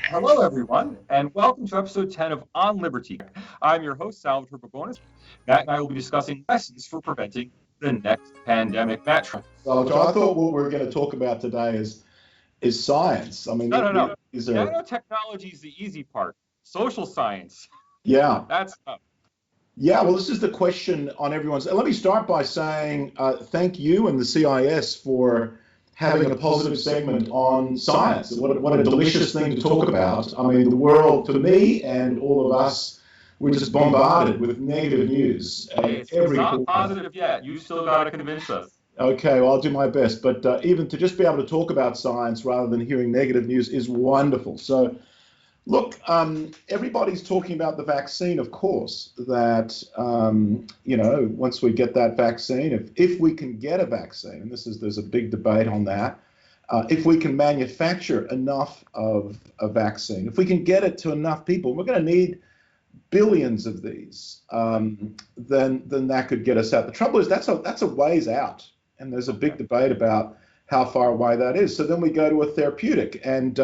Hello, everyone, and welcome to episode 10 of On Liberty. I'm your host, Salvatore Babones. Matt and I will be discussing lessons for preventing the next pandemic. Matt Trau. So I thought what we're going to talk about today is science. I mean, No. is there? Nanotechnology is the easy part. Social science. Yeah, That's tough. yeah. Well, this is the question on everyone's. Let me start by saying thank you and the CIS for having a positive segment on science. What a delicious thing to talk about. I mean, the world, for me and all of us, we're just bombarded with negative news. It's not positive yet. You still got to convince us. Okay, well, I'll do my best. But even to just be able to talk about science rather than hearing negative news is wonderful. So, look, everybody's talking about the vaccine, of course, that, once we get that vaccine, if we can get a vaccine, and there's a big debate on that, if we can manufacture enough of a vaccine, if we can get it to enough people, we're going to need billions of these, then that could get us out. The trouble is that's a ways out, and there's a big debate about how far away that is. So then we go to a therapeutic, and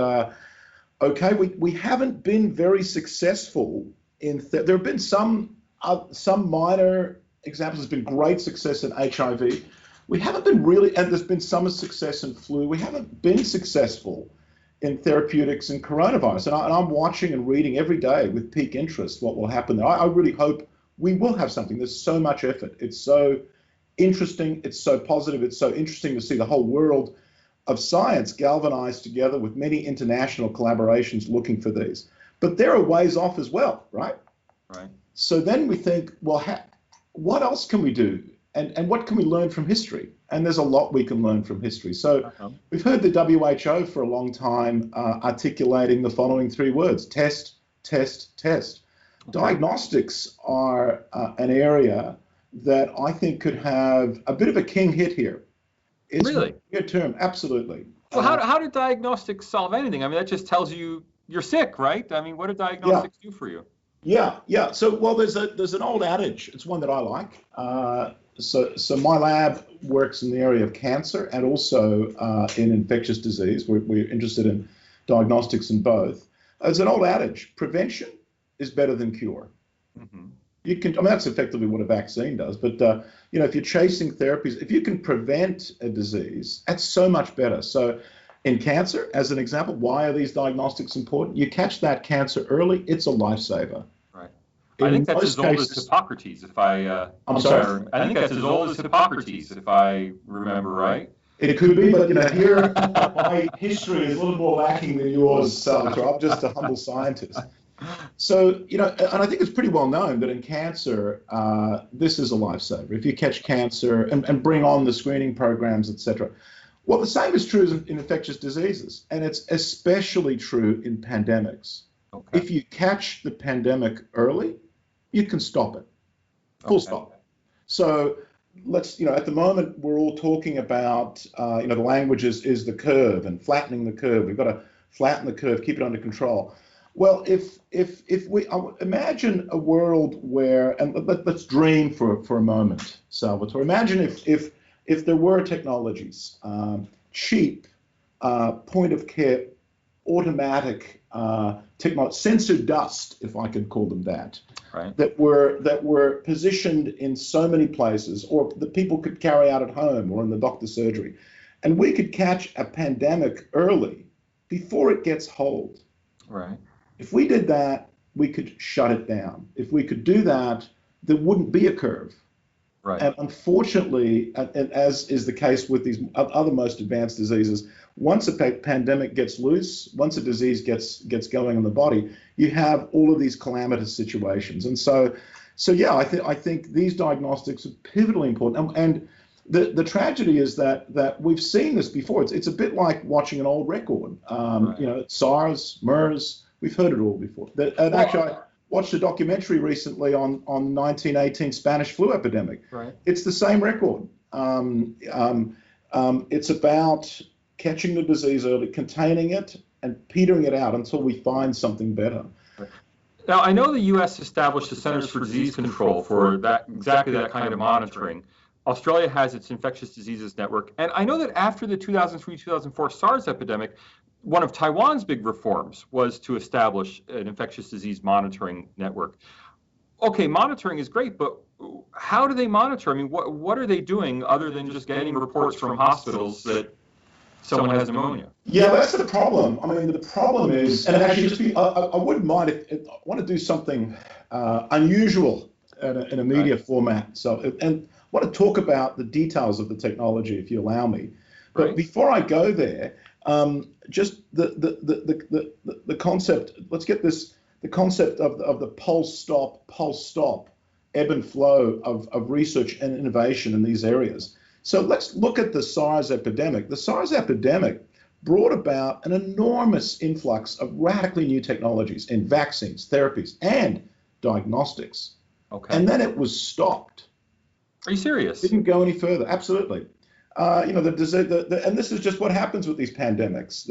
we haven't been very successful in. There have been some minor examples. There's been great success in HIV. We haven't been really, and there's been some success in flu. We haven't been successful in therapeutics and coronavirus. And I'm watching and reading every day with peak interest what will happen there. I really hope we will have something. There's so much effort. It's so interesting. It's so positive. It's so interesting to see the whole world of science galvanized together with many international collaborations looking for these. But there are ways off as well, right? Right. So then we think, well, what else can we do? And what can we learn from history? And there's a lot we can learn from history. So we've heard the WHO for a long time articulating the following three words: test, test, test. Okay. Diagnostics are an area that I think could have a bit of a king hit here. It's really? Near term, absolutely. Well, how did diagnostics solve anything? I mean, that just tells you you're sick, right? I mean, what did diagnostics do for you? Yeah. So, well, there's an old adage. It's one that I like. So my lab works in the area of cancer and also in infectious disease. We're interested in diagnostics in both. There's an old adage: prevention is better than cure. Mm-hmm. That's effectively what a vaccine does. But if you're chasing therapies, if you can prevent a disease, that's so much better. So, in cancer, as an example, why are these diagnostics important? You catch that cancer early, it's a lifesaver. Right. I think that's as old as Hippocrates, if I'm sorry. I think that's as old as Hippocrates, if I remember right. It could be, but here my history is a little more lacking than yours, Salvatore. I'm just a humble scientist. So, and I think it's pretty well known that in cancer, this is a lifesaver. If you catch cancer and bring on the screening programs, etc. Well, the same is true in infectious diseases, and it's especially true in pandemics. Okay. If you catch the pandemic early, you can stop it. Full stop. So at the moment, we're all talking about, the language is the curve and flattening the curve. We've got to flatten the curve, keep it under control. Well, if we imagine a world where, and let's dream for a moment, Salvatore. Imagine if there were technologies, cheap, point of care, automatic technology, sensor dust, if I could call them that, right, that were positioned in so many places, or that people could carry out at home or in the doctor's surgery, and we could catch a pandemic early before it gets hold. Right. If we did that, we could shut it down. If we could do that, there wouldn't be a curve. Right. And unfortunately, and as is the case with these other most advanced diseases, once a pandemic gets loose, once a disease gets going in the body, you have all of these calamitous situations. And so yeah, I think these diagnostics are pivotally important. And the tragedy is that we've seen this before. It's a bit like watching an old record. Right. SARS, MERS. We've heard it all before. Actually, I watched a documentary recently on 1918 Spanish flu epidemic. Right. It's the same record. It's about catching the disease early, containing it, and petering it out until we find something better. Right. Now, I know the U.S. established the Centers for Disease Control for exactly that kind of monitoring. Australia has its infectious diseases network. And I know that after the 2003-2004 SARS epidemic, one of Taiwan's big reforms was to establish an infectious disease monitoring network. Okay, monitoring is great, but how do they monitor? I mean, what are they doing other than just getting reports from hospitals that someone has pneumonia? Yeah, that's the problem. I mean, the problem is, and actually, I wouldn't mind if I want to do something unusual in a media format. So, and I want to talk about the details of the technology, if you allow me. But before I go there, just the concept. Let's get this. The concept of the pulse stop, ebb and flow of research and innovation in these areas. So let's look at the SARS epidemic. The SARS epidemic brought about an enormous influx of radically new technologies in vaccines, therapies, and diagnostics. Okay. And then it was stopped. Are you serious? Didn't go any further. Absolutely. And this is just what happens with these pandemics.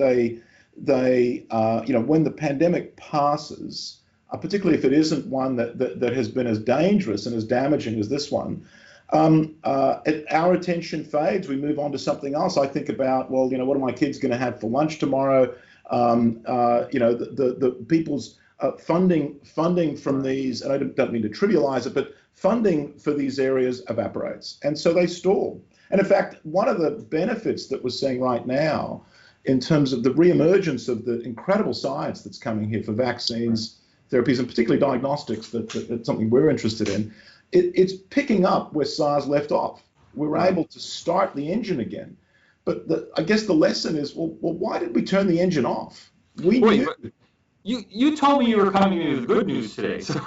When the pandemic passes, particularly if it isn't one that has been as dangerous and as damaging as this one, our attention fades. We move on to something else. I think about, what are my kids going to have for lunch tomorrow? The people's funding from these, and I don't mean to trivialize it, but funding for these areas evaporates, and so they stall. And in fact, one of the benefits that we're seeing right now, in terms of the reemergence of the incredible science that's coming here for vaccines, therapies, and particularly diagnostics, that's something we're interested in. It's picking up where SARS left off. We're able to start the engine again. But I guess the lesson is, well, why did we turn the engine off? You told me you were coming to me with good news today. So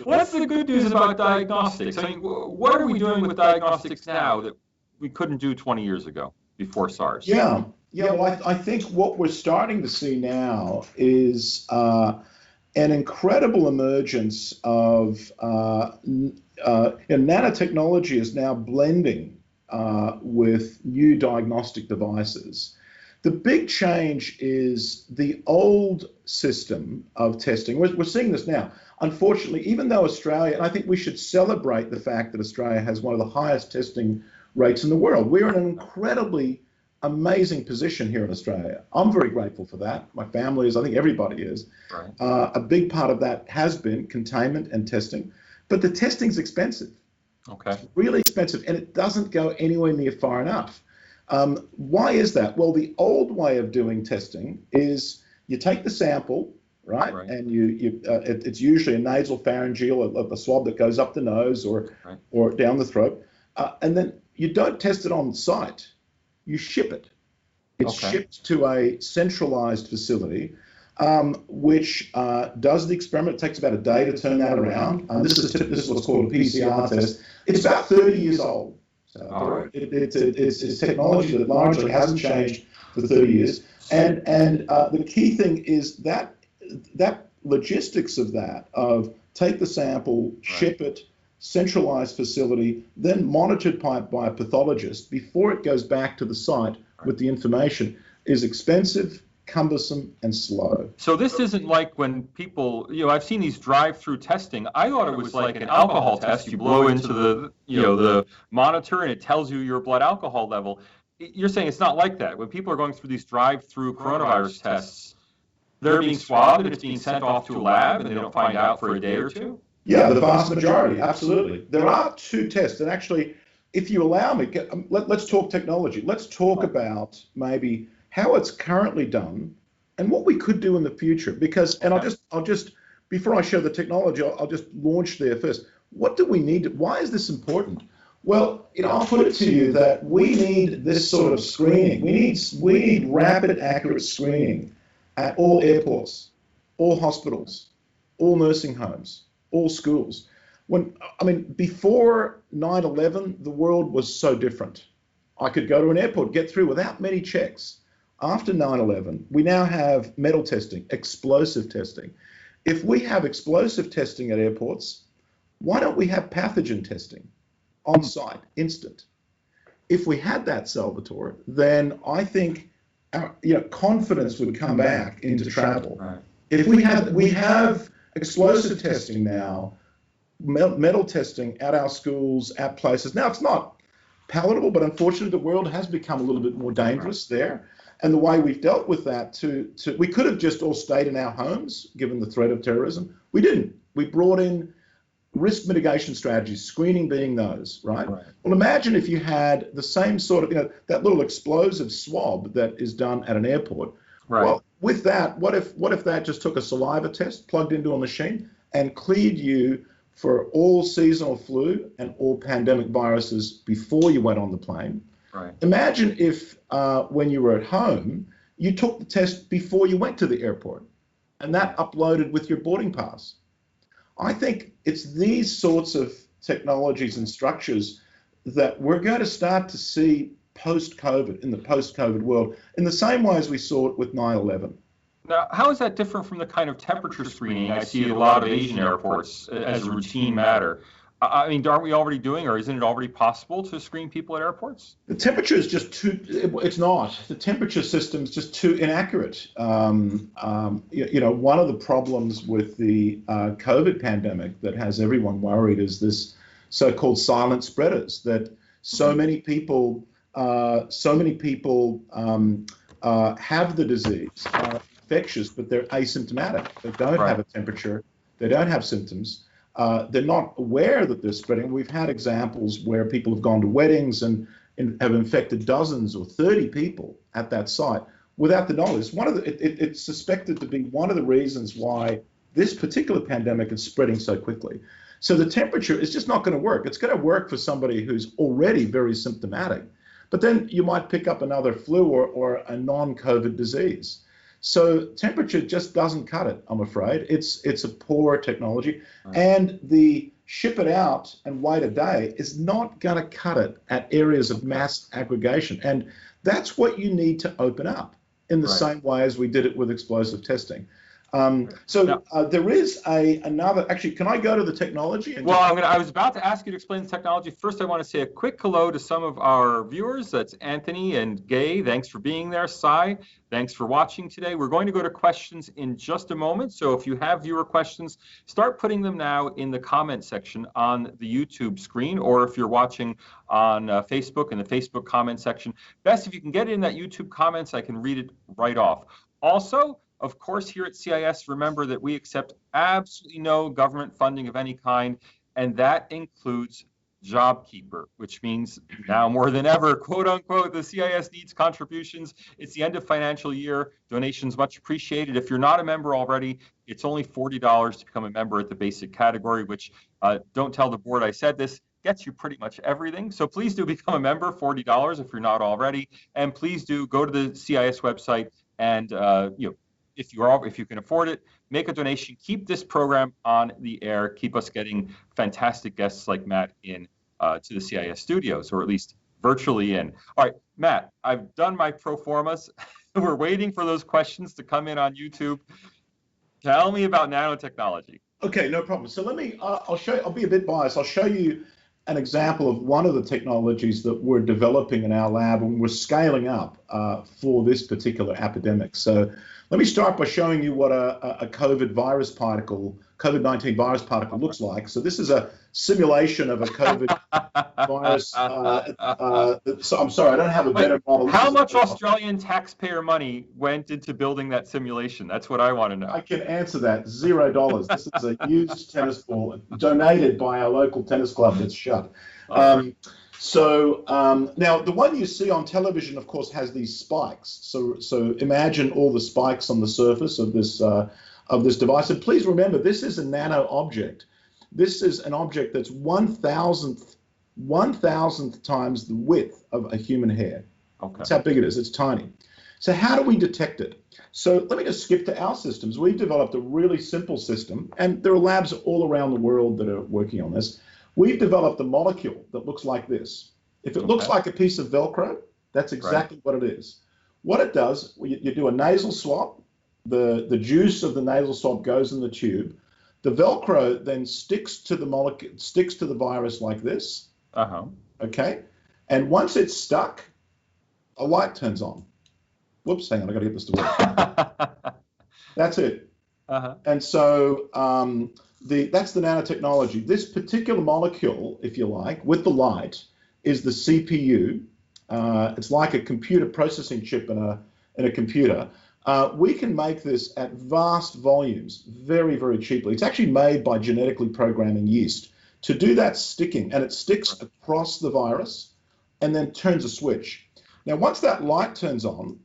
what's the good news about diagnostics? I mean, what are we doing with diagnostics now that we couldn't do 20 years ago before SARS? Yeah. Well, I think what we're starting to see now is an incredible emergence of nanotechnology is now blending with new diagnostic devices. The big change is the old system of testing. We're seeing this now. Unfortunately, even though Australia, and I think we should celebrate the fact that Australia has one of the highest testing rates in the world. We're in an incredibly amazing position here in Australia. I'm very grateful for that. My family is, I think everybody is. Right. A big part of that has been containment and testing, but the testing's expensive. Okay. It's really expensive, and it doesn't go anywhere near far enough. Why is that? Well, the old way of doing testing is you take the sample, right? And it's usually a nasal pharyngeal, a swab that goes up the nose or down the throat, and then you don't test it on site. You ship it. It's shipped to a centralized facility, which does the experiment. It takes about a day to turn that around. This is what's called a PCR test. It's about 30 years old. So it's technology that largely hasn't changed for 30 years. And the key thing is that logistics of that, of take the sample, ship it, centralized facility, then monitored by a pathologist before it goes back to the site with the information, is expensive, cumbersome, and slow. So this isn't like when people, I've seen these drive-through testing. I thought it was like an alcohol test. You blow into the monitor and it tells you your blood alcohol level. You're saying it's not like that. When people are going through these drive-through coronavirus tests, they're being swabbed and it's being sent off to a lab and they don't find out for a day or two? Yeah, the vast majority, absolutely. There are two tests, and actually, if you allow me, let's talk technology. Let's talk about maybe how it's currently done and what we could do in the future. Because, and I'll just before I show the technology, I'll just launch there first. What do we need? Why is this important? Well, I'll put it to you that we need this sort of screening. We need rapid, accurate screening at all airports, all hospitals, all nursing homes, all schools. Before 9/11, the world was so different. I could go to an airport, get through without many checks. After 9/11, we now have metal testing, explosive testing. If we have explosive testing at airports, why don't we have pathogen testing on site, instant? If we had that, Salvatore, then I think confidence would come back into travel. Right. If we have explosive testing now, metal testing at our schools, at places. Now, it's not palatable, but unfortunately the world has become a little bit more dangerous there. And the way we've dealt with that, we could have just all stayed in our homes, given the threat of terrorism. We didn't. We brought in risk mitigation strategies, screening being those, right? Well, imagine if you had the same sort of, that little explosive swab that is done at an airport. Right. Well, with that, what if that just took a saliva test, plugged into a machine, and cleared you for all seasonal flu and all pandemic viruses before you went on the plane? Right. Imagine if when you were at home, you took the test before you went to the airport, and that uploaded with your boarding pass. I think it's these sorts of technologies and structures that we're going to start to see post-COVID, in the post-COVID world, in the same way as we saw it with 9/11. Now, how is that different from the kind of temperature screening I see at a lot of Asian airports as a routine matter? I mean, aren't we already doing, or isn't it already possible to screen people at airports? The temperature is just it's not. The temperature system is just too inaccurate. One of the problems with the COVID pandemic that has everyone worried is this so-called silent spreaders, that so many people have the disease, are infectious, but they're asymptomatic. They don't have a temperature. They don't have symptoms. They're not aware that they're spreading. We've had examples where people have gone to weddings and have infected dozens or 30 people at that site without the knowledge. It's suspected to be one of the reasons why this particular pandemic is spreading so quickly. So the temperature is just not going to work. It's going to work for somebody who's already very symptomatic, but then you might pick up another flu or a non-COVID disease. So temperature just doesn't cut it, I'm afraid. It's a poor technology. Right. And the ship it out and wait a day is not going to cut it at areas of mass aggregation. And that's what you need to open up in the same way as we did it with explosive testing. There is another, actually, can I go to the technology? I was about to ask you to explain the technology. First, I want to say a quick hello to some of our viewers. That's Anthony and Gay. Thanks for being there. Sai, thanks for watching today. We're going to go to questions in just a moment. So if you have viewer questions, start putting them now in the comment section on the YouTube screen, or if you're watching on Facebook in the Facebook comment section. Best if you can get it in that YouTube comments, I can read it right off. Also, of course, here at CIS, remember that we accept absolutely no government funding of any kind, and that includes JobKeeper, which means now more than ever, quote unquote, the CIS needs contributions. It's the end of financial year. Donations much appreciated. If you're not a member already, it's only $40 to become a member at the basic category, which don't tell the board I said this, gets you pretty much everything. So please do become a member, $40 if you're not already, and please do go to the CIS website and if you can afford it, make a donation. Keep this program on the air. Keep us getting fantastic guests like Matt in to the CIS studios, or at least virtually in. All right, Matt, I've done my pro formas. We're waiting for those questions to come in on YouTube. Tell me about nanotechnology. Okay, no problem. So let me, I'll be a bit biased. I'll show you an example of one of the technologies that we're developing in our lab and we're scaling up for this particular epidemic. So let me start by showing you what a COVID-19 virus particle looks like. So this is a simulation of a COVID virus. So I'm sorry, I don't have a better model. How much Australian taxpayer money went into building that simulation? That's what I want to know. I can answer that. $0. This is a used tennis ball donated by our local tennis club that's shut. Now the one you see on television, of course, has these spikes. So imagine all the spikes on the surface of this device. And please remember, this is a nano object. This is an object that's 1,000th times the width of a human hair. Okay. That's how big it is. It's tiny. So how do we detect it? So let me just skip to our systems. We've developed a really simple system, and there are labs all around the world that are working on this. We've developed a molecule that looks like this. If it looks like a piece of Velcro, that's exactly what it is. What it does, you do a nasal swab. The juice of the nasal swab goes in the tube. The Velcro then sticks to the molecule, sticks to the virus like this. Okay. And once it's stuck, a light turns on. Whoops, hang on, I got to get this to work. That's it. And so that's the nanotechnology. This particular molecule, if you like, with the light, is the CPU. It's like a computer processing chip in a computer. We can make this at vast volumes very, very cheaply. It's actually made by genetically programming yeast to do that sticking, and it sticks across the virus and then turns a switch. Now, once that light turns on,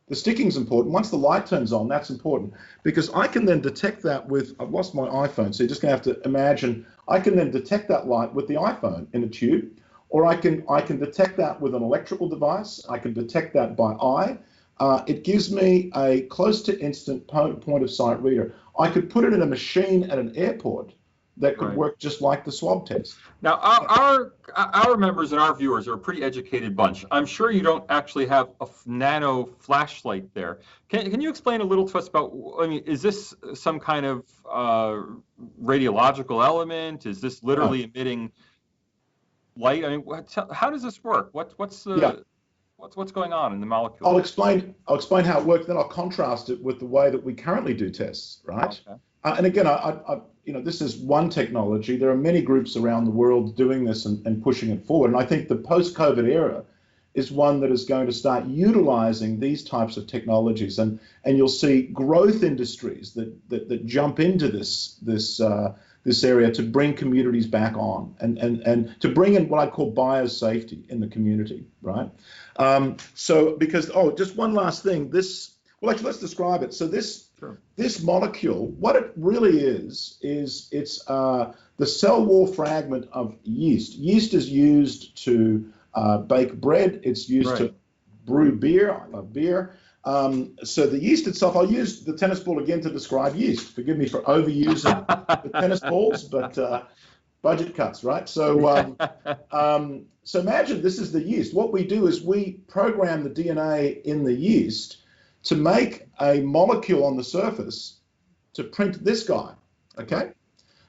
the sticking's important. Once the light turns on, that's important because I can then detect that with, I've lost my iPhone, so you're just going to have to imagine, I can then detect that light with the iPhone in a tube, or I can detect that with an electrical device. I can detect that by eye. It gives me a close to instant point of sight reader. I could put it in a machine at an airport that could work just like the swab test. Now, our members and our viewers are a pretty educated bunch. I'm sure you don't actually have a nano flashlight there. Can you explain a little to us about, I mean, is this some kind of radiological element? Is this literally emitting light? I mean, how does this work? What's going on in the molecule? I'll explain how it works, then I'll contrast it with the way that we currently do tests, right? Okay. And again, this is one technology. There are many groups around the world doing this and pushing it forward. And I think the post-COVID era is one that is going to start utilizing these types of technologies, and you'll see growth industries that jump into this area to bring communities back on and to bring in what I call biosafety in the community, right? Just one last thing. Let's describe it. So this molecule, what it really is it's the cell wall fragment of yeast. Yeast is used to bake bread. It's used to brew beer. I love beer. So the yeast itself, I'll use the tennis ball again to describe yeast. Forgive me for overusing the tennis balls, but budget cuts, right? So so imagine this is the yeast. What we do is we program the DNA in the yeast to make a molecule on the surface to print this guy, okay?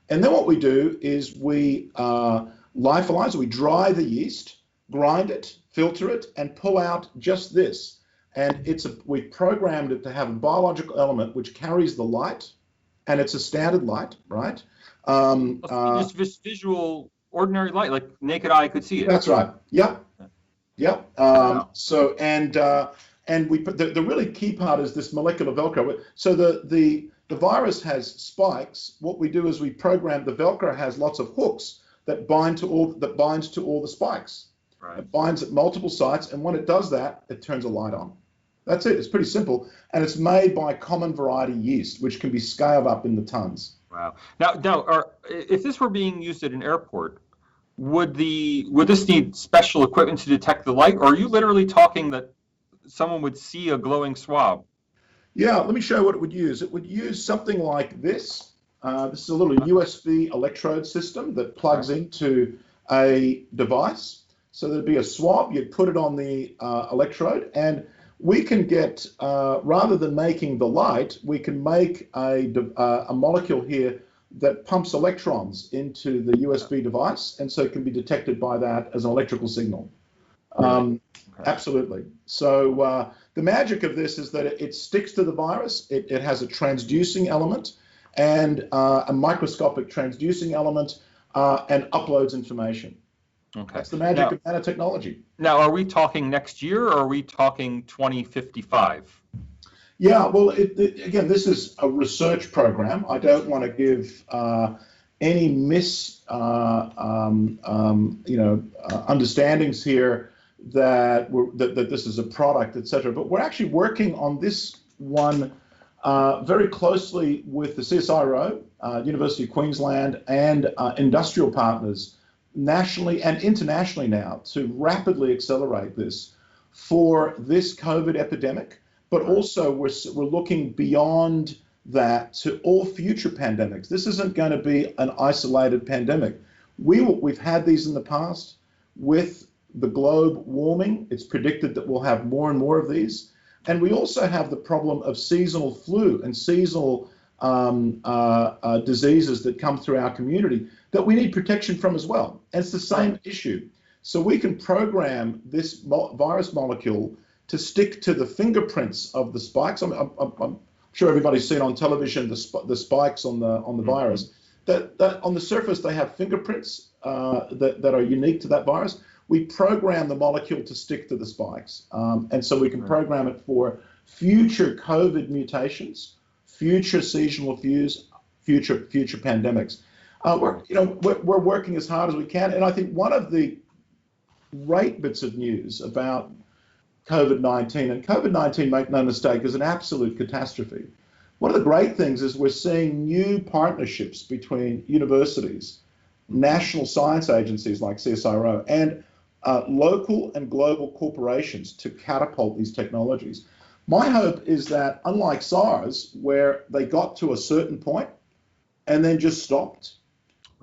And then what we do is we lyophilize, we dry the yeast, grind it, filter it, and pull out just this. And we programmed it to have a biological element which carries the light, and it's a standard light, right? Just visual, ordinary light, like naked eye could see it. That's right. Yep. Yep. And we put the really key part is this molecular Velcro. So the virus has spikes. What we do is we program the Velcro has lots of hooks that binds to all the spikes. Right. It binds at multiple sites, and when it does that, it turns a light on. That's it. It's pretty simple, and it's made by common variety yeast, which can be scaled up in the tons. Wow. Now, if this were being used at an airport, would this need special equipment to detect the light, or are you literally talking that someone would see a glowing swab? Yeah, let me show you what it would use. It would use something like this. This is a little USB electrode system that plugs into a device. So there'd be a swab. You'd put it on the electrode, and we can get, rather than making the light, we can make a molecule here that pumps electrons into the USB device, and so it can be detected by that as an electrical signal. Absolutely. So the magic of this is that it sticks to the virus. It has a transducing element and a microscopic transducing element and uploads information. Okay. That's the magic of nanotechnology. Now, are we talking next year, or are we talking 2055? Yeah, well, again, this is a research program. I don't want to give any understandings here that this is a product, etc. But we're actually working on this one very closely with the CSIRO, University of Queensland, and industrial partners nationally and internationally now to rapidly accelerate this for this COVID epidemic. But also we're looking beyond that to all future pandemics. This isn't going to be an isolated pandemic. We've had these in the past. With the globe warming, it's predicted that we'll have more and more of these. And we also have the problem of seasonal flu and seasonal diseases that come through our community that we need protection from as well. And it's the same issue. So we can program this virus molecule to stick to the fingerprints of the spikes. I'm sure everybody's seen on television the spikes on the virus. That on the surface they have fingerprints that are unique to that virus. we program the molecule to stick to the spikes. And so we can program it for future COVID mutations, future seasonal flues, future pandemics. We're working as hard as we can. And I think one of the great bits of news about COVID-19, and COVID-19, make no mistake, is an absolute catastrophe. One of the great things is we're seeing new partnerships between universities, national science agencies like CSIRO, and local and global corporations to catapult these technologies. My hope is that, unlike SARS, where they got to a certain point and then just stopped,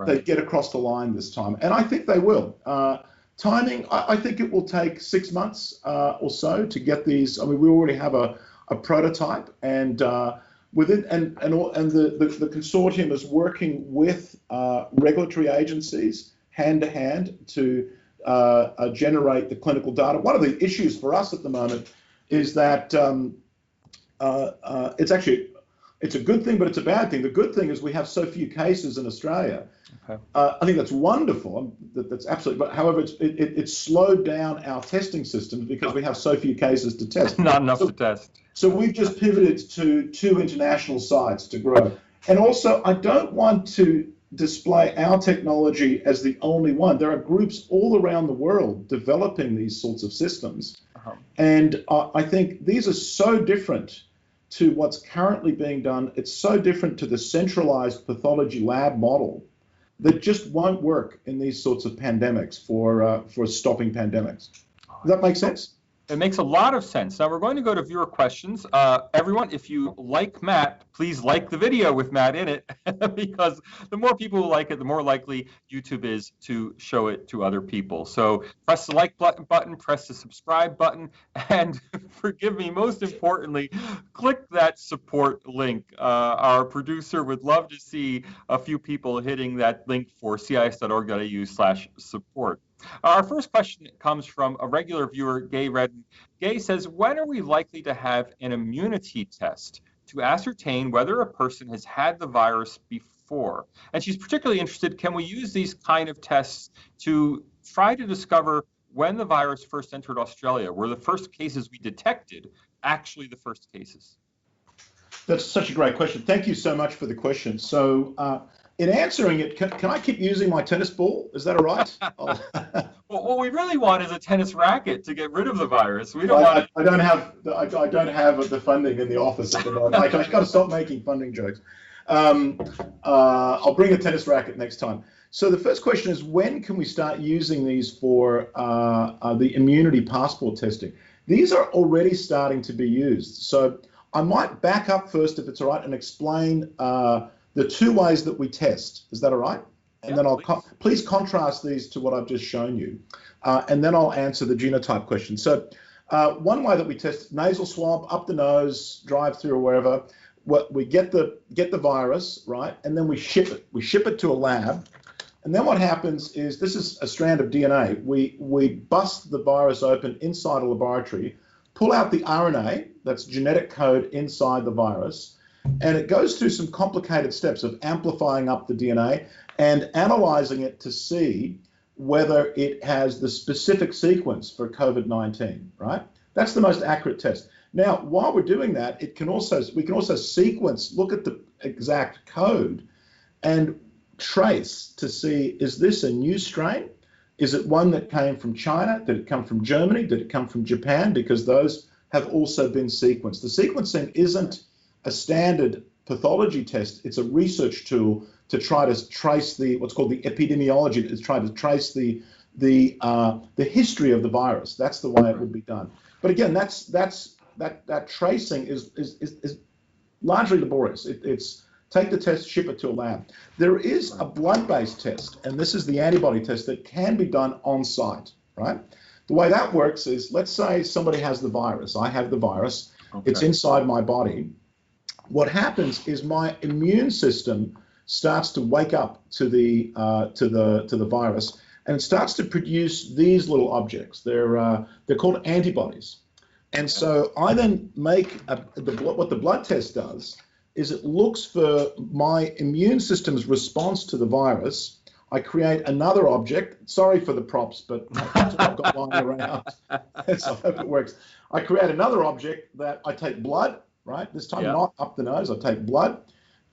they get across the line this time. And I think they will. Timing, I think it will take 6 months or so to get these. I mean, we already have a prototype, and the consortium is working with regulatory agencies hand to hand to generate the clinical data. One of the issues for us at the moment is that it's a good thing, but it's a bad thing. The good thing is we have so few cases in Australia. Okay. I think that's wonderful. That's absolutely. But however, it's slowed down our testing systems because we have so few cases to test. Not enough to test. So we've just pivoted to 2 international sites to grow. And also, I don't want to display our technology as the only one. There are groups all around the world developing these sorts of systems. And I think these are so different to what's currently being done. It's so different to the centralized pathology lab model that just won't work in these sorts of pandemics for stopping pandemics. Does that make sense? It makes a lot of sense. Now we're going to go to viewer questions. Everyone, if you like Matt, please like the video with Matt in it, because the more people who like it, the more likely YouTube is to show it to other people. So press the like button, press the subscribe button, and forgive me, most importantly, click that support link. Our producer would love to see a few people hitting that link for cis.org.au/support. Our first question comes from a regular viewer, Gay Redden. Gay says, when are we likely to have an immunity test to ascertain whether a person has had the virus before? And she's particularly interested, can we use these kind of tests to try to discover when the virus first entered Australia? Were the first cases we detected actually the first cases? That's such a great question. Thank you so much for the question. So in answering it, can I keep using my tennis ball? Is that all right? Well, what we really want is a tennis racket to get rid of the virus. We don't want. I don't have the funding in the office at the moment. I've got to stop making funding jokes. I'll bring a tennis racket next time. So the first question is, when can we start using these for the immunity passport testing? These are already starting to be used. So I might back up first, if it's all right, and explain the 2 ways that we test. Is that all right? And then please contrast these to what I've just shown you. And then I'll answer the genotype question. So one way that we test, nasal swab up the nose, drive through or wherever, we get the virus, right? And then we ship it. We ship it to a lab. And then what happens is, this is a strand of DNA. We bust the virus open inside a laboratory, pull out the RNA, that's genetic code inside the virus, and it goes through some complicated steps of amplifying up the DNA and analyzing it to see whether it has the specific sequence for COVID-19, right? That's the most accurate test. Now, while we're doing that, we can also sequence, look at the exact code and trace to see, is this a new strain? Is it one that came from China? Did it come from Germany? Did it come from Japan? Because those have also been sequenced. The sequencing isn't a standard pathology test. It's a research tool to try to trace what's called the epidemiology. It's trying to trace the history of the virus. That's the way it would be done. But again, that tracing is largely laborious. It's take the test, ship it to a lab. There is a blood-based test, and this is the antibody test that can be done on site, right? The way that works is, let's say somebody has the virus. I have the virus. Okay. It's inside my body. What happens is my immune system starts to wake up to the virus, and it starts to produce these little objects. They're called antibodies. And so I then make what the blood test does is it looks for my immune system's response to the virus. I create another object. Sorry for the props, but that's what I've got lying around. So I hope it works. I create another object that I take blood, right? This time not up the nose. I take blood.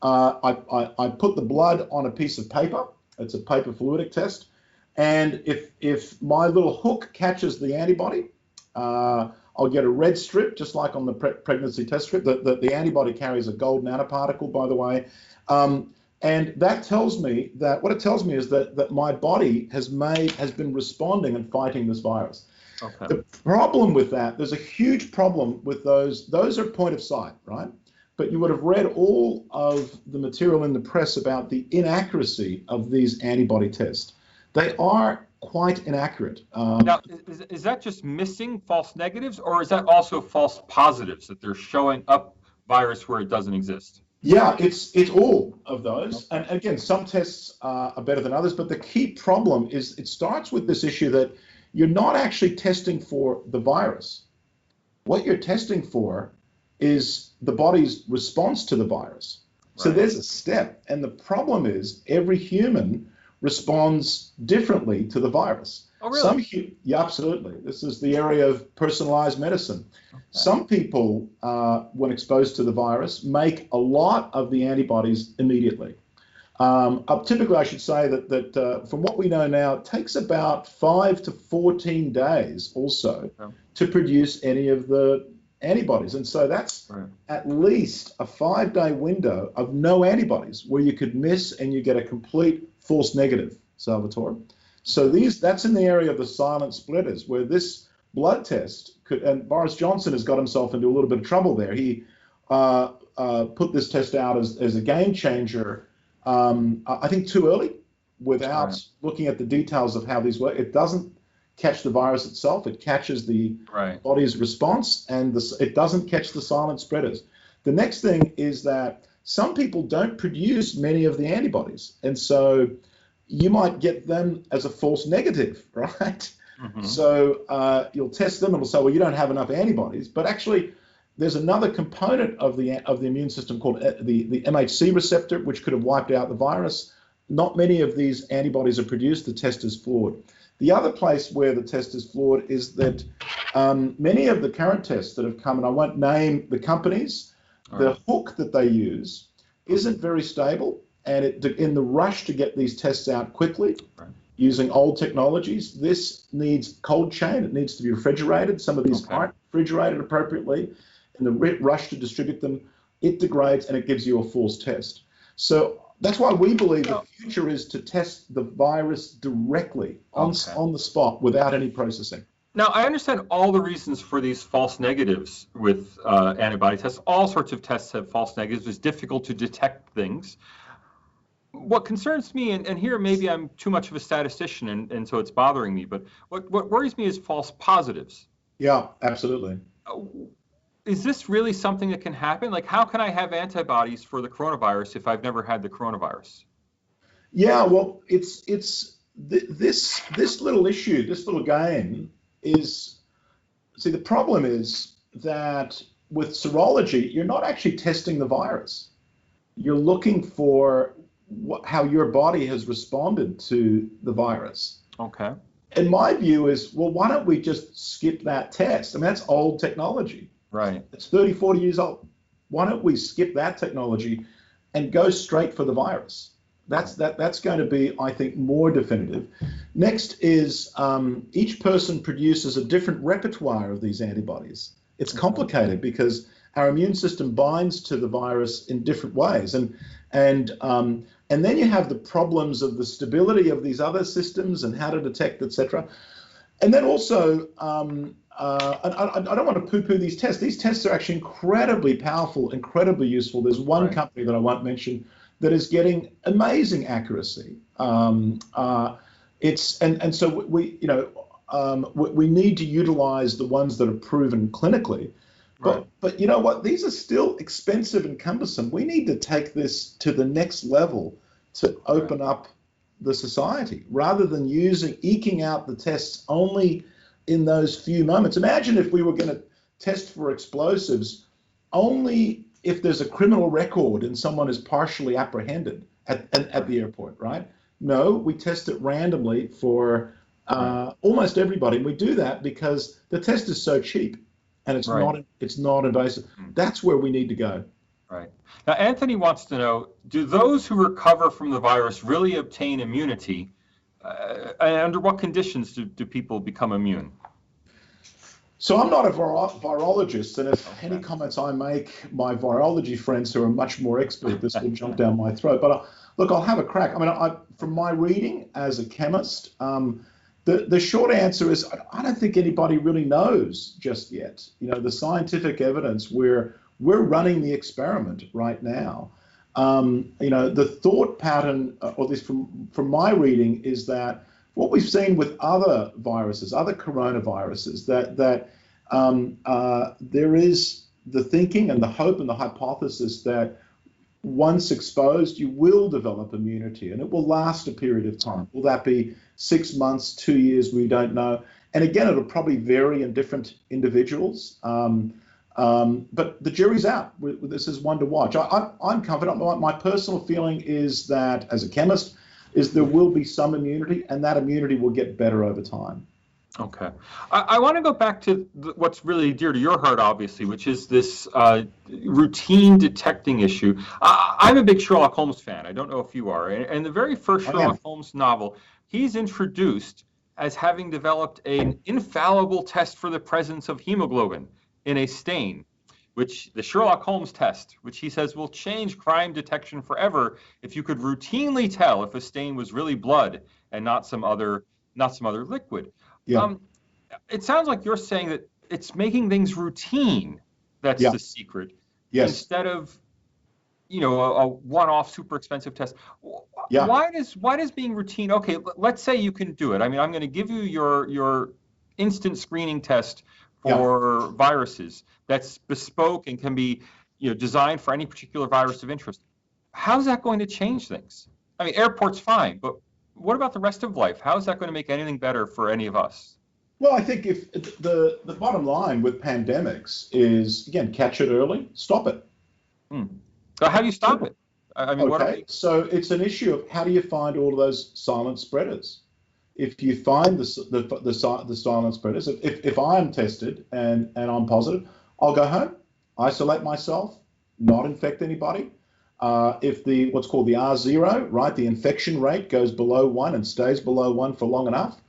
I put the blood on a piece of paper. It's a paper fluidic test. And if my little hook catches the antibody, I'll get a red strip, just like on the pregnancy test strip. The antibody carries a gold nanoparticle, by the way. And that tells me that what it tells me is that my body has been responding and fighting this virus. Okay. The problem with that, there's a huge problem with those. Those are point of sight, right? But you would have read all of the material in the press about the inaccuracy of these antibody tests. They are quite inaccurate. Now, is that just missing false negatives, or is that also false positives, that they're showing up virus where it doesn't exist? Yeah, it's all of those. And again, some tests are better than others, but the key problem is it starts with this issue that you're not actually testing for the virus. What you're testing for is the body's response to the virus. Right. So there's a step, and the problem is every human responds differently to the virus. Oh, really? Yeah, absolutely. This is the area of personalized medicine. Okay. Some people, when exposed to the virus, make a lot of the antibodies immediately. Typically, I should say that from what we know now, it takes about 5 to 14 days also to produce any of the antibodies. And so that's at least a 5-day window of no antibodies where you could miss and you get a complete false negative, Salvatore. So that's in the area of the silent splitters, where this blood test could, and Boris Johnson has got himself into a little bit of trouble there. He put this test out as a game changer, I think too early, without looking at the details of how these work. It doesn't catch the virus itself. It catches the body's response, and it doesn't catch the silent spreaders. The next thing is that some people don't produce many of the antibodies, and so you might get them as a false negative, right? Mm-hmm. So you'll test them and it'll say, well, you don't have enough antibodies, but actually there's another component of the immune system called the MHC receptor, which could have wiped out the virus. Not many of these antibodies are produced. The test is flawed. The other place where the test is flawed is that many of the current tests that have come, and I won't name the companies, the hook that they use isn't very stable. And in the rush to get these tests out quickly, using old technologies, this needs cold chain. It needs to be refrigerated. Some of these aren't refrigerated appropriately. In the rush to distribute them, it degrades and it gives you a false test. So that's why we believe the future is to test the virus directly on the spot without any processing. Now, I understand all the reasons for these false negatives with antibody tests. All sorts of tests have false negatives. It's difficult to detect things. What concerns me, and here maybe I'm too much of a statistician, and so it's bothering me, but what worries me is false positives. Yeah, absolutely. Is this really something that can happen? Like, how can I have antibodies for the coronavirus if I've never had the coronavirus? Yeah, well, this little issue, this little game is, see, the problem is that with serology, you're not actually testing the virus. You're looking for how your body has responded to the virus. Okay. And my view is, well, why don't we just skip that test? I mean, that's old technology. Right. It's 30, 40 years old. Why don't we skip that technology and go straight for the virus? That's going to be, I think, more definitive. Next is each person produces a different repertoire of these antibodies. It's complicated because our immune system binds to the virus in different ways. And then you have the problems of the stability of these other systems and how to detect, etc. And then also, I don't want to poo-poo these tests. These tests are actually incredibly powerful, incredibly useful. There's one company that I won't mention that is getting amazing accuracy. So we need to utilize the ones that are proven clinically. But you know what? These are still expensive and cumbersome. We need to take this to the next level to open up the society rather than eking out the tests only in those few moments. Imagine if we were going to test for explosives only if there's a criminal record and someone is partially apprehended at the airport, right? No, we test it randomly for almost everybody. And we do that because the test is so cheap and Right. it's not invasive. Mm. That's where we need to go. Right. Now, Anthony wants to know, do those who recover from the virus really obtain immunity? And under what conditions do people become immune? So I'm not a virologist, and if any Okay. comments I make, my virology friends who are much more expert, this will jump down my throat. But look, I'll have a crack. I mean, from my reading as a chemist, the short answer is I don't think anybody really knows just yet. You know, the scientific evidence, we're running the experiment right now. You know, the thought pattern, or at least from my reading, is that what we've seen with other viruses, other coronaviruses, that there is the thinking and the hope and the hypothesis that once exposed, you will develop immunity and it will last a period of time. Will that be 6 months, 2 years? We don't know. And again, it'll probably vary in different individuals. But the jury's out. This is one to watch. I'm confident. My personal feeling is that, as a chemist, is there will be some immunity, and that immunity will get better over time. Okay. I want to go back to what's really dear to your heart, obviously, which is this routine detecting issue. I'm a big Sherlock Holmes fan. I don't know if you are. And the very first I Sherlock am. Holmes novel, he's introduced as having developed an infallible test for the presence of hemoglobin in a stain, which the Sherlock Holmes test, which he says will change crime detection forever if you could routinely tell if a stain was really blood and not some other liquid. Yeah. Um, it sounds like you're saying that it's making things routine that's Yeah. the secret, Yes. instead of, a one-off super expensive test. Yeah. Why does being routine? Okay, let's say you can do it. I mean, I'm going to give you your instant screening test Yeah. for viruses that's bespoke and can be, designed for any particular virus of interest. How's that going to change things? I mean, airport's fine, but what about the rest of life? How is that going to make anything better for any of us? Well, I think if the bottom line with pandemics is, again, catch it early, stop it. Hmm. So how do you stop it? I mean, what are Okay, we? so it's an issue of how do you find all of those silent spreaders? If you find the silent spreaders, if I am tested and I'm positive, I'll go home, isolate myself, not infect anybody. If the what's called the R0, right, the infection rate goes below 1 and stays below 1 for long enough,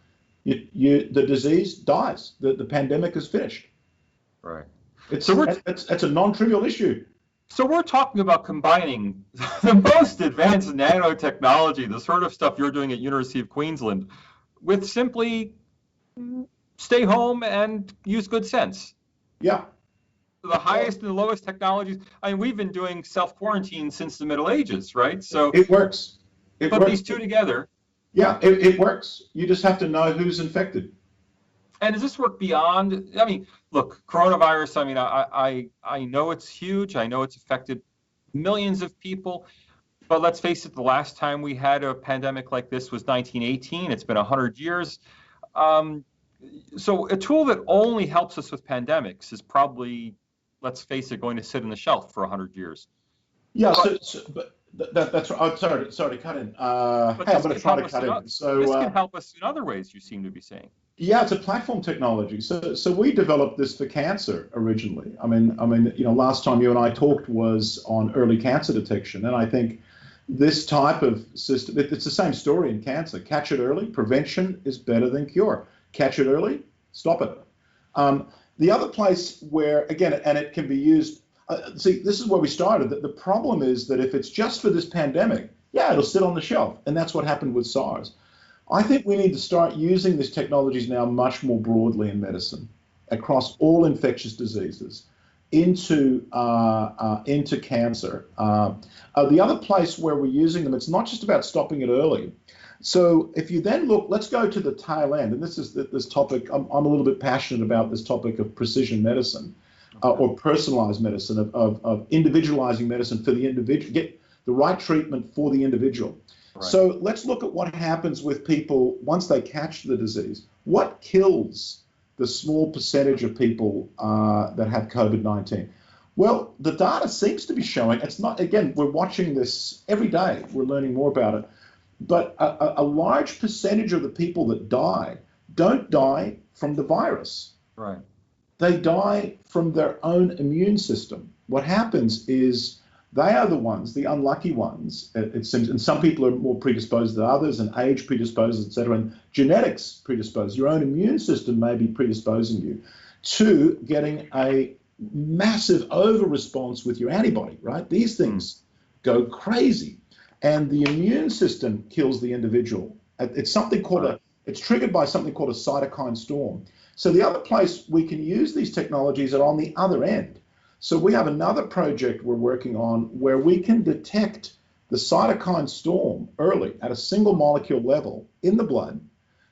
the disease dies. The pandemic is finished. Right. It's So we're it's a non-trivial issue. so we're talking about combining the most advanced nanotechnology, the sort of stuff you're doing at University of Queensland, with simply stay home and use good sense. Yeah. The highest and the lowest technologies. I mean, we've been doing self-quarantine since the Middle Ages, right? So It works. It put works. these two together. Yeah, it works. You just have to know who's infected. And does this work beyond? I mean, look, coronavirus. I mean, I know it's huge. I know it's affected millions of people. But let's face it, the last time we had a pandemic like this was 1918. It's been 100 years. Um, so a tool that only helps us with pandemics is probably, let's face it, going to sit on the shelf for 100 years. Yeah, But but that's right. Oh, sorry to cut in. but Hey, I'm this going can to try help to us cut in in. this can help us in other ways. You seem to be saying. Yeah, it's a platform technology. So we developed this for cancer originally. Last time you and I talked was on early cancer detection, and I think this type of system, it's the same story in cancer. Catch it early. Prevention is better than cure. Catch it early, stop it. The other place where, again, and it can be used, see, this is where we started. The problem is that if it's just for this pandemic, yeah, it'll sit on the shelf. And that's what happened with SARS. I think we need to start using these technologies now much more broadly in medicine, across all infectious diseases, into cancer. The other place where we're using them, it's not just about stopping it early. So if you then look, let's go to the tail end, and this is this topic. I'm a little bit passionate about this topic of precision medicine, or personalized medicine, of individualizing medicine for the individual, get the right treatment for the individual. Right. So let's look at what happens with people once they catch the disease. What kills the small percentage of people that have COVID-19? Well, the data seems to be showing, it's not, again, we're watching this every day, we're learning more about it. But a large percentage of the people that die don't die from the virus. Right. They die from their own immune system. What happens is they are the ones, the unlucky ones, it seems, and some people are more predisposed than others, and age predisposes, etc., and genetics predispose. Your own immune system may be predisposing you to getting a massive over-response with your antibody, right? These things go crazy, and the immune system kills the individual. It's something called it's triggered by something called a cytokine storm. So the other place we can use these technologies are on the other end. So we have another project we're working on where we can detect the cytokine storm early at a single molecule level in the blood.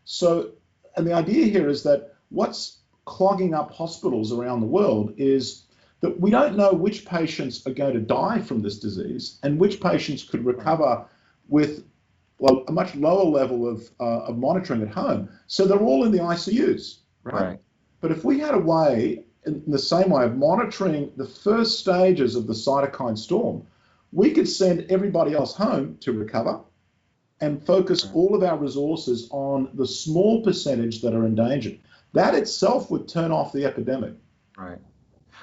So, and the idea here is that what's clogging up hospitals around the world is that we don't know which patients are going to die from this disease and which patients could recover with a much lower level of monitoring at home. So they're all in the ICUs, right? But if we had a way, in the same way of monitoring the first stages of the cytokine storm, we could send everybody else home to recover and focus all of our resources on the small percentage that are endangered. That itself would turn off the epidemic. Right.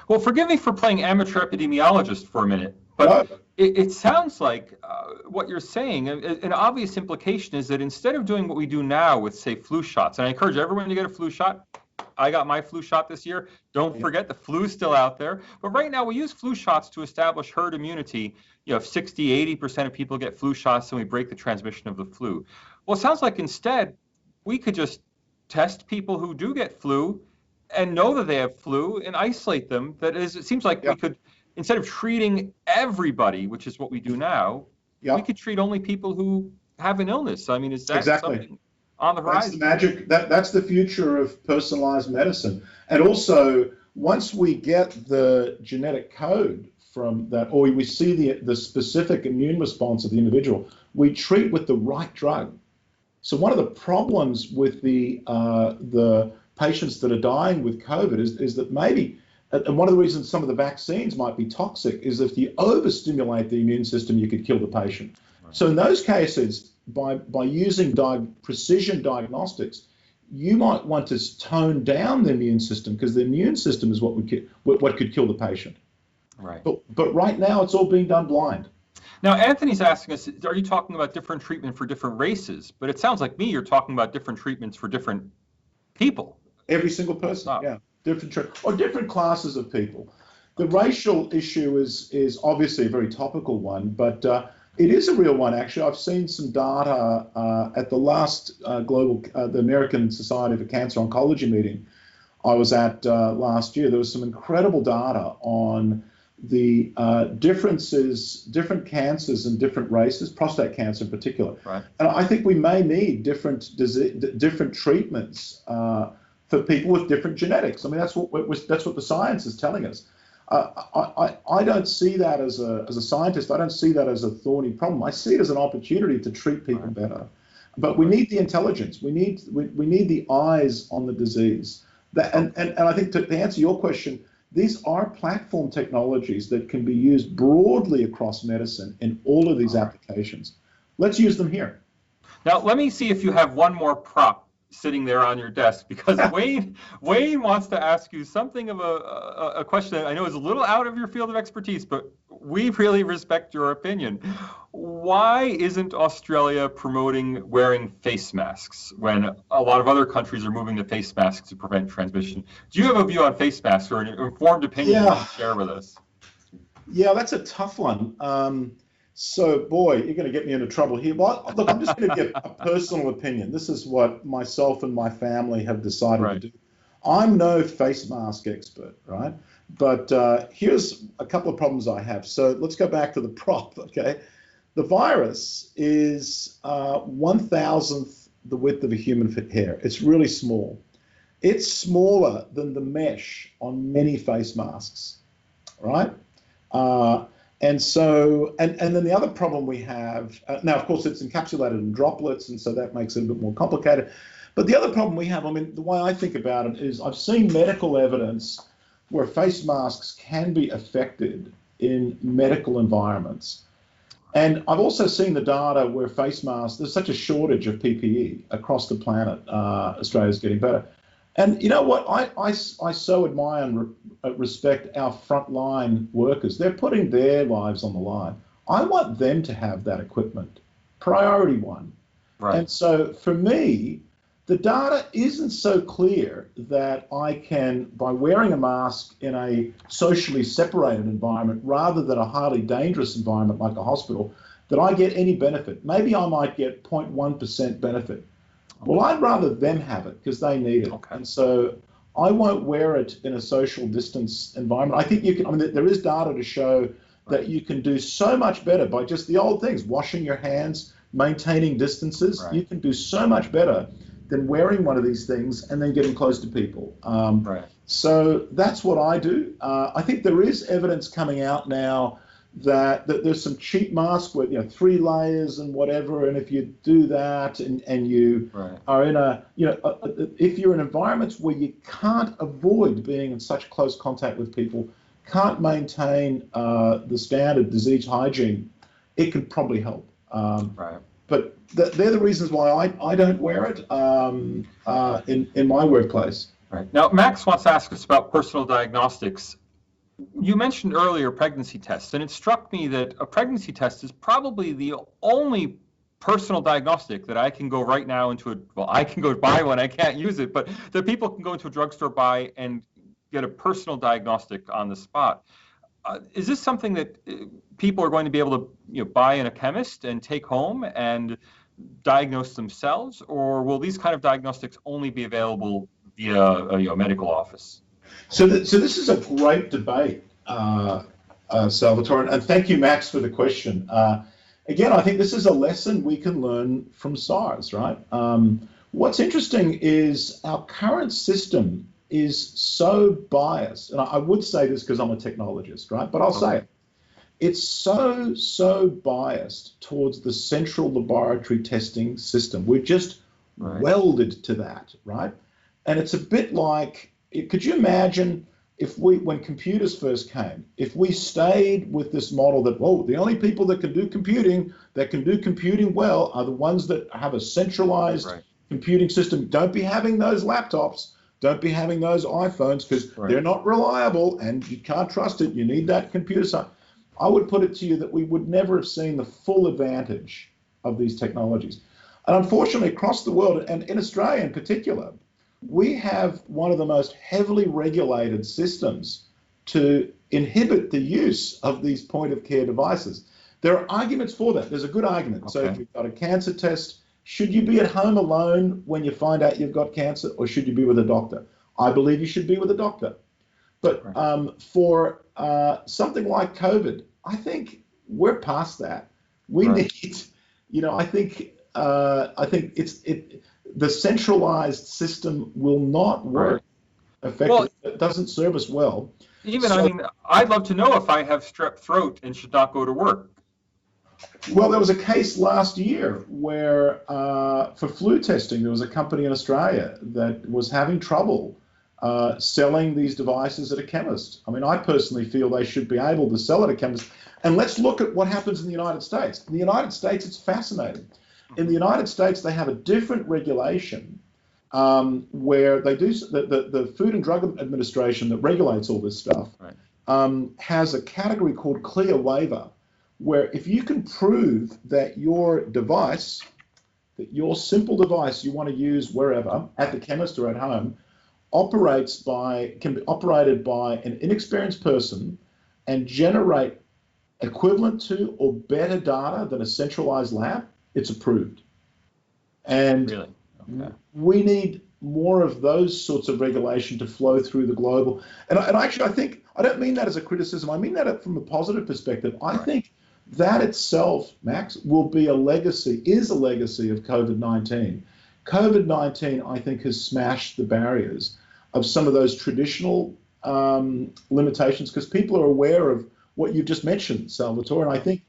Well, forgive me for playing amateur epidemiologist for a minute, but it sounds like what you're saying, an obvious implication is that instead of doing what we do now with, say, flu shots, and I encourage everyone to get a flu shot. I got my flu shot this year. Don't forget, the flu's still out there. But right now, we use flu shots to establish herd immunity. You know, if 60, 80% of people get flu shots, then we break the transmission of the flu. Well, it sounds like instead, we could just test people who do get flu and know that they have flu and isolate them. That is, it seems like we could, instead of treating everybody, which is what we do now, we could treat only people who have an illness. I mean, is that something on the horizon? That's the magic. That's the future of personalized medicine. And also, once we get the genetic code from that, or we see the specific immune response of the individual, we treat with the right drug. So one of the problems with the patients that are dying with COVID is that maybe, and one of the reasons some of the vaccines might be toxic is if you overstimulate the immune system, you could kill the patient. So in those cases, by using precision diagnostics, you might want to tone down the immune system because the immune system is what could kill the patient. Right. But right now, it's all being done blind. Now, Anthony's asking us, are you talking about different treatment for different races? But it sounds like you're talking about different treatments for different people. Every single person, different classes of people. The racial issue is obviously a very topical one, but it is a real one, actually. I've seen some data at the last the American Society for Cancer Oncology meeting I was at last year. There was some incredible data on the different cancers in different races, prostate cancer in particular. Right. And I think we may need different treatments for people with different genetics. I mean, that's what the science is telling us. I don't see that as a scientist. I don't see that as a thorny problem. I see it as an opportunity to treat people better. But we need the intelligence. We need the eyes on the disease. And I think to answer your question, these are platform technologies that can be used broadly across medicine in all of these applications. Let's use them here. Now, let me see if you have one more prop sitting there on your desk, because Wayne wants to ask you something of a question that I know is a little out of your field of expertise, but we really respect your opinion. Why isn't Australia promoting wearing face masks when a lot of other countries are moving to face masks to prevent transmission? Do you have a view on face masks or an informed opinion you can share with us? Yeah, that's a tough one. So, boy, you're going to get me into trouble here. Well, look, I'm just going to give a personal opinion. This is what myself and my family have decided to do. I'm no face mask expert, right? But here's a couple of problems I have. So let's go back to the prop, okay? The virus is 1,000th the width of a human hair. It's really small. It's smaller than the mesh on many face masks, right? And so, and then the other problem we have, now of course it's encapsulated in droplets, and so that makes it a bit more complicated. But the other problem we have, I mean, the way I think about it is I've seen medical evidence where face masks can be affected in medical environments. And I've also seen the data where face masks, there's such a shortage of PPE across the planet. Australia's getting better. And you know what? I so admire and respect our frontline workers. They're putting their lives on the line. I want them to have that equipment. Priority one. Right. And so for me, the data isn't so clear that I can, by wearing a mask in a socially separated environment rather than a highly dangerous environment like a hospital, that I get any benefit. Maybe I might get 0.1% benefit. Well, I'd rather them have it because they need it. Okay. And so I won't wear it in a social distance environment. I think you can, I mean, there is data to show that you can do so much better by just the old things, washing your hands, maintaining distances. Right. You can do so much better than wearing one of these things and then getting close to people. Right. So that's what I do. I think there is evidence coming out now that there's some cheap masks with 3 layers and whatever, and if you do that and you Right. are in if you're in environments where you can't avoid being in such close contact with people, can't maintain the standard disease hygiene, it could probably help. Right. But they're the reasons why I don't wear it in my workplace. Right. Now, Max wants to ask us about personal diagnostics. You mentioned earlier pregnancy tests, and it struck me that a pregnancy test is probably the only personal diagnostic that I can go right now into I can go buy one, I can't use it, but that people can go into a drugstore, buy, and get a personal diagnostic on the spot. Is this something that people are going to be able to buy in a chemist and take home and diagnose themselves, or will these kind of diagnostics only be available via a medical office? So this is a great debate, Salvatore, and thank you, Max, for the question. Again, I think this is a lesson we can learn from SARS, right? What's interesting is our current system is so biased, and I would say this because I'm a technologist, right? But I'll say it. It's so biased towards the central laboratory testing system. We're just welded to that, right? And it's a bit like, could you imagine if when computers first came, if we stayed with this model that, the only people that can do computing well are the ones that have a centralized computing system. Don't be having those laptops. Don't be having those iPhones because they're not reliable and you can't trust it. You need that computer science. I would put it to you that we would never have seen the full advantage of these technologies. And unfortunately, across the world, and in Australia in particular, we have one of the most heavily regulated systems to inhibit the use of these point-of-care devices. There are arguments for that. There's a good argument. Okay. So if you've got a cancer test, should you be at home alone when you find out you've got cancer, or should you be with a doctor? I believe you should be with a doctor. But for something like COVID, I think we're past that. We need, I think the centralized system will not work effectively. Well, it doesn't serve us well. I'd love to know if I have strep throat and should not go to work. Well, there was a case last year where for flu testing, there was a company in Australia that was having trouble selling these devices at a chemist. I mean, I personally feel they should be able to sell at a chemist. And let's look at what happens in the United States. In the United States, it's fascinating. In the United States, they have a different regulation where they do the Food and Drug Administration that regulates all this stuff has a category called clear waiver, where if you can prove that your device, that your simple device you want to use wherever, at the chemist or at home, can be operated by an inexperienced person and generate equivalent to or better data than a centralized lab, it's approved. And we need more of those sorts of regulation to flow through the global. And actually, I don't mean that as a criticism. I mean that from a positive perspective. I think that itself, Max, is a legacy of COVID-19. COVID-19, I think, has smashed the barriers of some of those traditional limitations because people are aware of what you just mentioned, Salvatore. And I think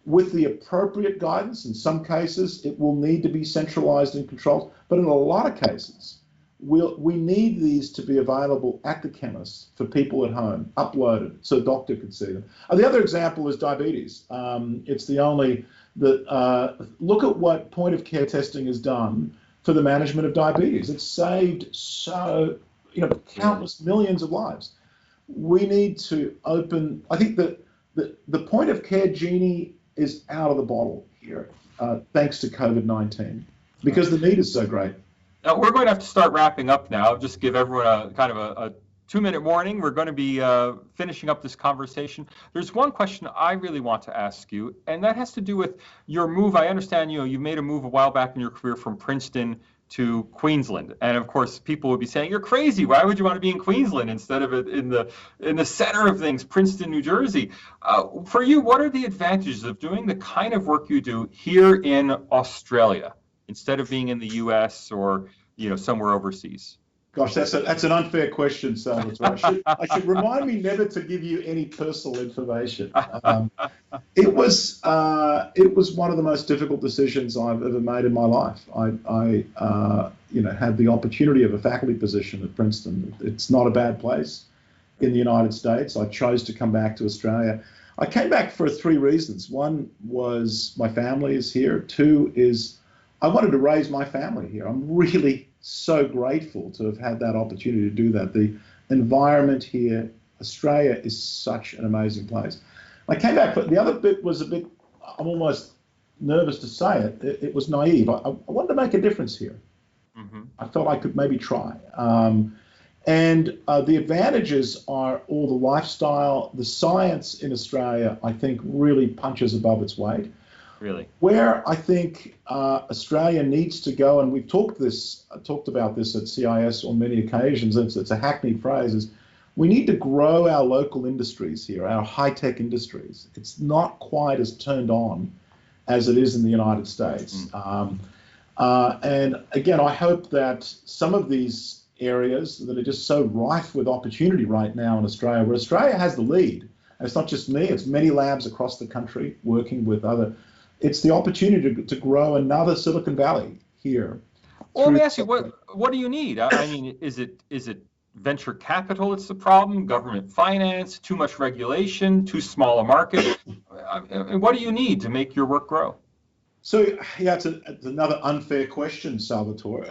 with the appropriate guidance, in some cases, it will need to be centralized and controlled. But in a lot of cases, we need these to be available at the chemist for people at home, uploaded, so a doctor could see them. The other example is diabetes. It's the only that look at what point of care testing has done for the management of diabetes. It's saved countless millions of lives. We need to open. I think that the point of care genie is out of the bottle here, thanks to COVID-19, because the need is so great. Now, we're going to have to start wrapping up now. Just give everyone a kind of a 2-minute warning. We're going to be finishing up this conversation. There's one question I really want to ask you, and that has to do with your move. I understand you made a move a while back in your career from Princeton to Queensland, and of course, people would be saying you're crazy. Why would you want to be in Queensland instead of in the center of things, Princeton, New Jersey? For you, what are the advantages of doing the kind of work you do here in Australia instead of being in the U.S. or somewhere overseas? Gosh, that's an unfair question, Salvatore. I should remind me never to give you any personal information. It was one of the most difficult decisions I've ever made in my life. I had the opportunity of a faculty position at Princeton. It's not a bad place in the United States. I chose to come back to Australia. I came back for 3 reasons. One was my family is here. 2 is I wanted to raise my family here. I'm really so grateful to have had that opportunity to do that. The environment here, Australia is such an amazing place. I came back, but the other bit was I'm almost nervous to say it. It was naive. I wanted to make a difference here. Mm-hmm. I felt I could maybe try. And the advantages are all the lifestyle, the science in Australia, I think really punches above its weight. Really? Where I think Australia needs to go, and we've talked about this at CIS on many occasions, and it's a hackneyed phrase, is we need to grow our local industries here, our high-tech industries. It's not quite as turned on as it is in the United States. And again, I hope that some of these areas that are just so rife with opportunity right now in Australia, where Australia has the lead, and it's not just me, it's many labs across the country working with it's the opportunity to grow another Silicon Valley here. Well, let me ask you, what do you need? I mean, is it venture capital that's the problem? Government finance? Too much regulation? Too small a market? What do you need to make your work grow? So yeah, it's another unfair question, Salvatore.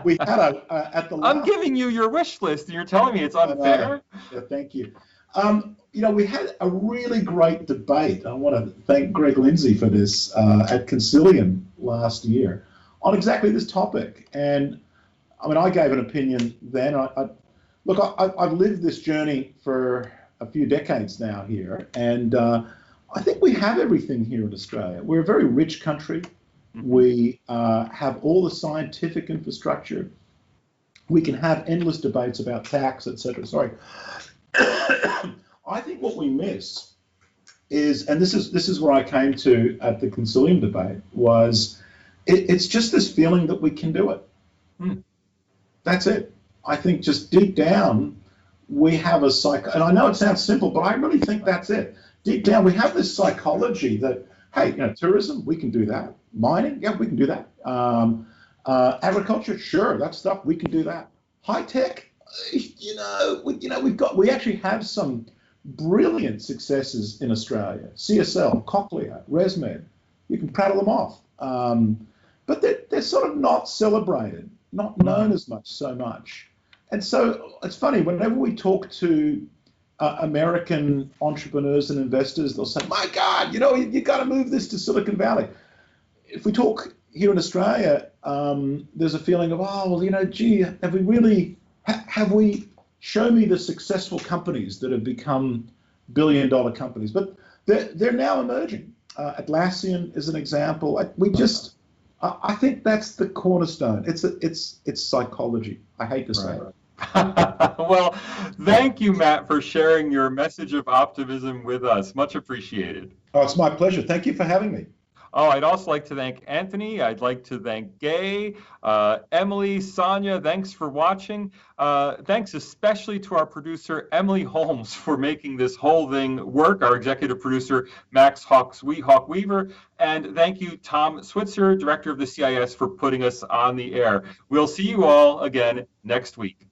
We had at the. I'm giving you your wish list, and you're telling me it's unfair. Yeah, thank you. We had a really great debate. I want to thank Greg Lindsay for this at Concilium last year on exactly this topic. And I mean, I gave an opinion then. I've lived this journey for a few decades now here, and I think we have everything here in Australia. We're a very rich country. We have all the scientific infrastructure. We can have endless debates about tax, etc. Sorry. I think what we miss is, and this is where I came to at the Concilium debate, was it's just this feeling that we can do it. That's it. I think just deep down, we have and I know it sounds simple, but I really think that's it. Deep down, we have this psychology that, hey, tourism, we can do that. Mining, yeah, we can do that. Agriculture, sure, that stuff, we can do that. High tech, we actually have some brilliant successes in Australia. CSL, Cochlear, ResMed, you can prattle them off. But they're sort of not celebrated, not known as much so much. And so it's funny, whenever we talk to American entrepreneurs and investors, they'll say, my God, you got to move this to Silicon Valley. If we talk here in Australia, there's a feeling of, gee, have we show me the successful companies that have become billion-dollar companies, but they're now emerging. Atlassian is an example. I think that's the cornerstone. It's psychology. I hate to say it. Well, thank you, Matt, for sharing your message of optimism with us. Much appreciated. Oh, it's my pleasure. Thank you for having me. Oh, I'd also like to thank Anthony. I'd like to thank Gay, Emily, Sonia. Thanks for watching. Thanks especially to our producer, Emily Holmes, for making this whole thing work, our executive producer, Max Hawk Weaver. And thank you, Tom Switzer, director of the CIS, for putting us on the air. We'll see you all again next week.